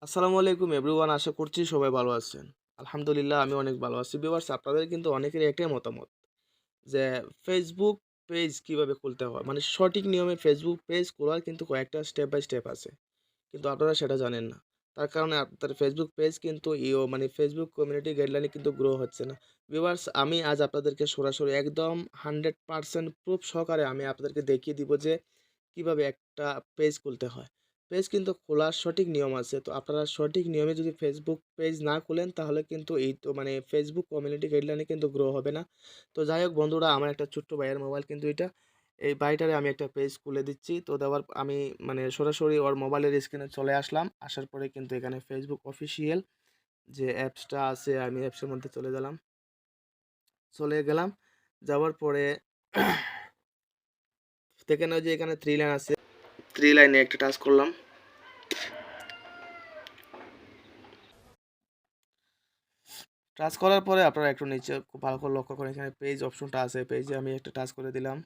আসসালামু আলাইকুম এভরিওয়ান, আশা করছি সবাই ভালো আছেন। আলহামদুলিল্লাহ আমি অনেক ভালো আছি। ভিউয়ার্স, আপনাদের কিন্তু অনেকেরই একটাই মতামত যে ফেসবুক পেজ কিভাবে খুলতে হয়। মানে সঠিক নিয়মে ফেসবুক পেজ খোলার কিন্তু কয়েকটা স্টেপ বাই স্টেপ আছে। কিন্তু আপনারা সেটা জানেন না। তার কারণে আপনার ফেসবুক পেজ কিন্তু মানে ফেসবুক কমিউনিটি গাইডলাইনে কিন্তু গ্রো হচ্ছে না। ভিউয়ার্স, আমি আজ আপনাদেরকে সরাসরি একদম 100% প্রুফ সহকারে আমি আপনাদেরকে দেখিয়ে দিব যে কিভাবে একটা পেজ খুলতে হয়। পেজ কিন্তু খোলার সঠিক নিয়ম আছে। তো আপনারা সঠিক নিয়মে যদি ফেসবুক পেজ না খুলেন তাহলে কিন্তু এই তো মানে ফেসবুক কমিউনিটি গাইডলাইনে কিন্তু গ্রো হবে না। তো যাই হোক বন্ধুরা, আমার একটা ছোট্ট ভাইয়ের মোবাইল কিন্তু এটা। এই ভাইটারে আমি একটা পেজ খুলে দিচ্ছি। তো দেওয়ার আমি মানে সরাসরি ওর মোবাইলের স্ক্রিনে চলে আসলাম। আসার পরে কিন্তু এখানে ফেসবুক অফিসিয়াল যে অ্যাপসটা আছে আমি অ্যাপসের মধ্যে চলে গেলাম। যাওয়ার পরে দেখেন ওই যে এখানে 3 লাইন আছে। 3 লাইনে একটা টাচ করলাম। টাচ করার পরে আপনারা একটু নিচে খুব ভালো করে লক্ষ্য করেন, এখানে পেজ অপশনটা আছে। পেজে আমি একটা টাচ করে দিলাম।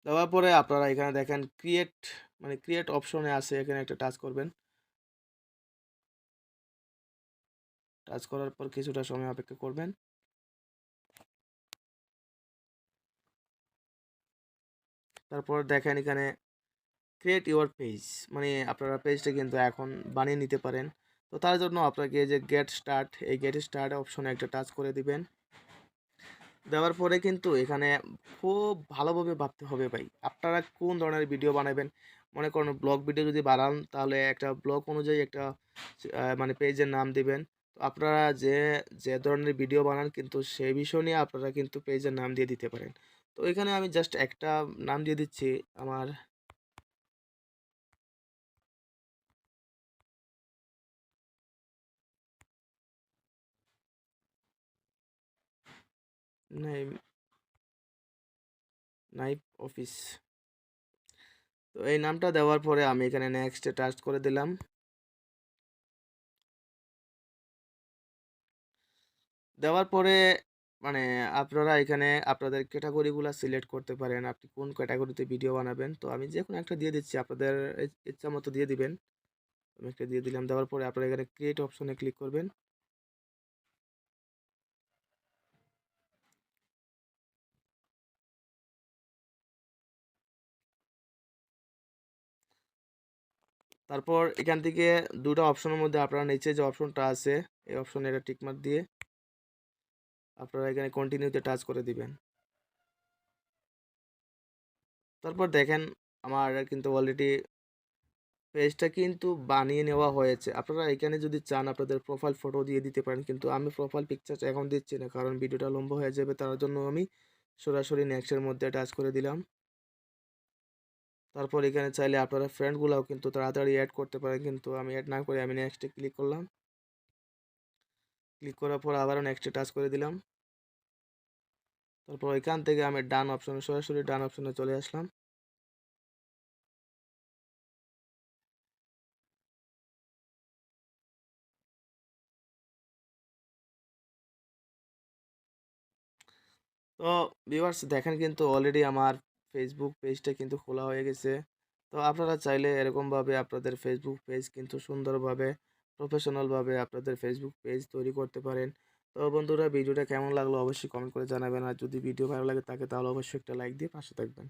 দেওয়ার পরে আপনারা এখানে দেখেন ক্রিয়েট অপশনে আছে, এখানে একটা টাচ করবেন। টাচ করার পর কিছুটা সময় অপেক্ষা করবেন। তারপর দেখেন এখানে ক্রিয়েট ইউর পেজ, মানে আপনারা পেজটা কিন্তু এখন বানিয়ে নিতে পারেন। তো তার জন্য আপনাকে এই যে গেট স্টার্ট অপশনে একটা টাচ করে দিবেন। দেওয়ার পরে কিন্তু এখানে খুব ভালোভাবে ভাবতে হবে ভাই, আপনারা কোন ধরনের ভিডিও বানাবেন। মনে করুন ব্লগ ভিডিও যদি বানান তাহলে একটা ব্লগ অনুযায়ী একটা মানে পেজের নাম দিবেন। তো আপনারা যে যে ধরনের ভিডিও বানান কিন্তু সেই বিষয় নিয়ে আপনারা কিন্তু পেজের নাম দিয়ে দিতে পারেন। তো এখানে আমি জাস্ট একটা নাম দিয়ে দিচ্ছি আমার। Naim knife office. তো এই নামটা দেওয়ার পরে আমি এখানে নেক্সটে টাচ করে দিলাম। দেওয়ার পরে মানে আপনারা এখানে আপনাদের ক্যাটাগরিগুলো সিলেক্ট করতে পারেন, আপনি কোন ক্যাটাগরিতে ভিডিও বানাবেন। তো আমি যে কোনো একটা দিয়ে দিচ্ছি, আপনাদের ইচ্ছা মতো দিয়ে দিবেন। আমি একটা দিয়ে দিলাম। দেওয়ার পরে আপনারা এখানে ক্রিয়েট অপশনে ক্লিক করবেন। তারপর এখান থেকে দুটো অপশনের মধ্যে আপনারা নিচে যে অপশনটা আছে এই অপশনে এটা টিকমার্ক দিয়ে আপনারা এখানে কন্টিনিউতে টাচ করে দিবেন। তারপর দেখেন আমার কিন্তু অলরেডি পেজটা কিন্তু বানিয়ে নেওয়া হয়েছে। আপনারা এখানে যদি চান আপনাদের প্রোফাইল ফটো দিয়ে দিতে পারেন, কিন্তু আমি প্রোফাইল পিকচার এখন দিচ্ছি না, কারণ ভিডিওটা লম্বা হয়ে যাবে। তার জন্য আমি সরাসরি নেক্সটের মধ্যে টাচ করে দিলাম। তারপর এখানে চাইলে আপনারা ফ্রেন্ডগুলোও কিন্তু তাড়াতাড়ি অ্যাড করতে পারেন, কিন্তু আমি অ্যাড না করে আমি নেক্সটে ক্লিক করলাম। ক্লিক করার পর আবারও নেক্সটে টাচ করে দিলাম। তারপর এখান থেকে আমি সরাসরি ডান অপশনে চলে আসলাম। তো ভিউয়ার্স দেখেন কিন্তু অলরেডি আমার ফেসবুক পেজটা কিন্তু খোলা হয়ে গেছে। তো আপনারা চাইলে এরকমভাবে আপনাদের ফেসবুক পেজ কিন্তু সুন্দরভাবে প্রফেশনালভাবে আপনাদের ফেসবুক পেজ তৈরি করতে পারেন। তো বন্ধুরা, ভিডিওটা কেমন লাগলো অবশ্যই কমেন্ট করে জানাবেন। আর যদি ভিডিও ভালো লাগে থাকে তাহলে অবশ্যই একটা লাইক দিয়ে পাশে থাকবেন।